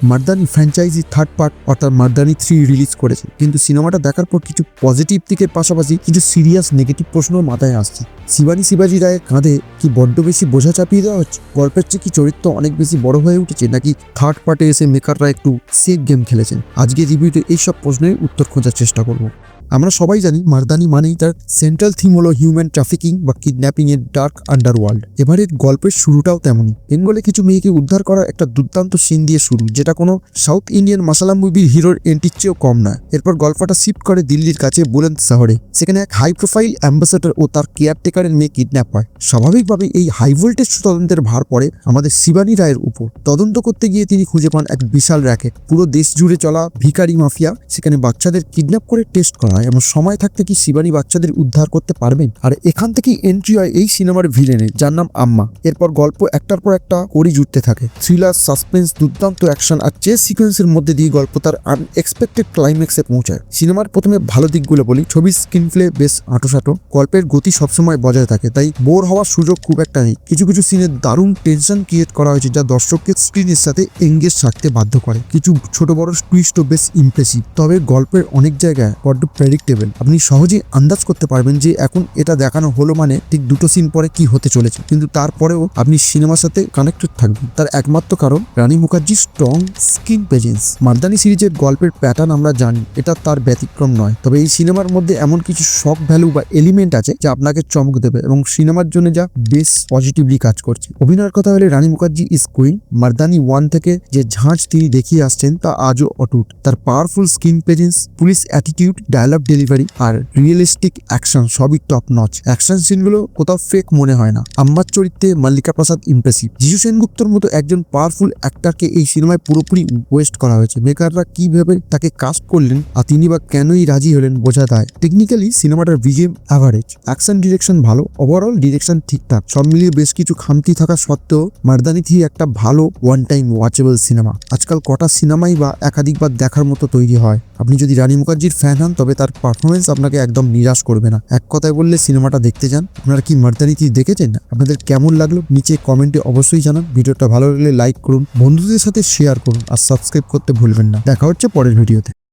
Mardaani franchise third part অর্থাৎ Mardaani 3 release করেছে, কিন্তু সিনেমাটা দেখার পর কিছু পজিটিভ দিকের পাশাপাশি কিছু সিরিয়াস নেগেটিভ প্রশ্ন মাথায় আসছে। শিবাজি রায়ের কাঁধে কি বড্ড বেশি বোঝা চাপিয়ে দেওয়া হচ্ছে? গল্পের চেয়ে কি চরিত্র অনেক বেশি বড় হয়ে উঠেছে, নাকি থার্ড পার্টে এসে মেকাররা একটু সেফ গেম খেলেছেন? আজকে রিভিউতে এইসব প্রশ্নের উত্তর খোঁজার চেষ্টা করব। আমরা সবাই জানি মার্দানি মানেই তার সেন্ট্রাল থিম হলো হিউম্যান ট্রাফিকিং বা কিডন্যাপিং এর ডার্ক আন্ডারওয়ার্ল্ড। এবারের গল্পের শুরুটাও তেমনই। বেঙ্গলে কিছু মেয়েকে উদ্ধার করার একটা দুর্দান্ত সিন দিয়ে শুরু, যেটা কোনো সাউথ ইন্ডিয়ান মাসালা মুভির হিরোর এন্ট্রির চেয়েও কম নয়। এরপর গল্পটা শিফট করে দিল্লির কাছে বুলন্দ শহরে। সেখানে এক হাই প্রোফাইল অ্যাম্বাসেডর ও তার কেয়ারটেকারের মেয়ে কিডন্যাপ হয়। স্বাভাবিকভাবে এই হাই ভোল্টেজ তদন্তের ভার পড়ে আমাদের শিবানী রায়ের উপর। তদন্ত করতে গিয়ে তিনি খুঁজে পান এক বিশাল র্যাকেট, পুরো দেশ জুড়ে চলা ভিখারি মাফিয়া। সেখানে বাচ্চাদের কিডন্যাপ করে টেস্ট করা হয়। এমন সময় থাকতে কি শিবানী বাচ্চাদের উদ্ধার করতে পারবেন? আর এখান থেকেই এন্ট্রি হয় এই সিনেমার ভিলেনের, যার নাম আম্মা। এরপর গল্প একটার পর একটা কড়ি জুটতে থাকে। থ্রিলার, সাসপেন্স, দুর্দান্ত অ্যাকশন আর চেস সিকোয়েন্সের মধ্যে দিয়ে গল্প তার আনএক্সপেক্টেড ক্লাইম্যাক্সে পৌঁছায়। সিনেমার প্রথমে ভালো দিকগুলো বলি। ছবির স্ক্রিন প্লে বেশ আঁটোসাঁটো, গল্পের গতি সবসময় বজায় থাকে, তাই বোর হওয়ার সুযোগ খুব একটা নেই। কিছু কিছু সিনে দারুণ টেনশন ক্রিয়েট করা হয়েছে, যা দর্শককে স্ক্রিনের সাথে এঙ্গেজ থাকতে বাধ্য করে। কিছু ছোট বড় টুইস্টও বেশ ইমপ্রেসিভ, তবে গল্পের অনেক জায়গায় বড্ড প্রেডিক্টেবল। আপনি সহজেই আন্দাজ করতে পারবেন যে এখন এটা দেখানো হলো মানে ঠিক দুটো সিন পরে কি হতে চলেছে, কিন্তু তারপরেও আপনি সিনেমার সাথে কানেক্টেড থাকবেন। তার একমাত্র কারণ রানী মুখার্জির স্ট্রং স্ক্রিন প্রেজেন্স। মার্দানি সিরিজের গল্পের প্যাটার্ন আমরা জানি, এটা তার ব্যতিক্রম নয়। তবে এই সিনেমার মধ্যে এমন কিছু শক ভ্যালু বা এলিমেন্ট আছে যা আপনাকে চমক দেবে এবং সিনেমার জন্য যা বেশ পজিটিভলি কাজ করছে। অভিনয়ের কথা হলে রানী মুখার্জি ইজ কুইন। মার্দানি 1 থেকে যে ঝাঁঝ তিনি দেখিয়ে আসছেন তা আজও অটুট। তার powerful screen presence, police attitude, dialogue delivery আর রিয়েলিস্টিক অ্যাকশন সবই টপ নচ। অ্যাকশন সিনগুলো কোথাও ফেক মনে হয় না। আম্মার চরিত্রে মল্লিকা প্রসাদ ইমপ্রেসিভ। যিশু সেনগুপ্তর মতো একজন পাওয়ারফুল অ্যাক্টরকে এই সিনেমায় পুরোপুরি ওয়েস্ট করা হয়েছে। মেকাররা কিভাবে তাকে কাস্ট করলেন আর তিনি বা কেনই রাজি হলেন বোঝা যায়। টেকনিক্যালি সিনেমাটার বিজিএম অ্যাভারেজ, অ্যাকশন ডিরেকশন ভালো, ওভারঅল ডিরেকশন ঠিকঠাক। সব মিলিয়ে বেশ কিছু খামতি থাকা সত্ত্বেও মার্দানি 3 একটা ভালো ওয়ান টাইম ওয়াচেবল সিনেমা। আজকাল কটা সিনেমাই বা একাধিকবার দেখার মতো তৈরি হয়। আপনি যদি রানী মুখার্জির ফ্যান হন তবে তার পারফরমেন্স আপনাকে একদম নিরাশ করবে না। এক কথায় বললে সিনেমাটা দেখতে যান। আপনারা কি মার্দানি 3 দেখেছেন? আপনাদের কেমন লাগলো নিচে কমেন্টে অবশ্যই জানান। ভিডিওটা ভালো লাগলে লাইক করুন, বন্ধুদের সাথে শেয়ার করুন আর সাবস্ক্রাইব করতে ভুলবেন না। দেখা হচ্ছে পরের ভিডিওতে।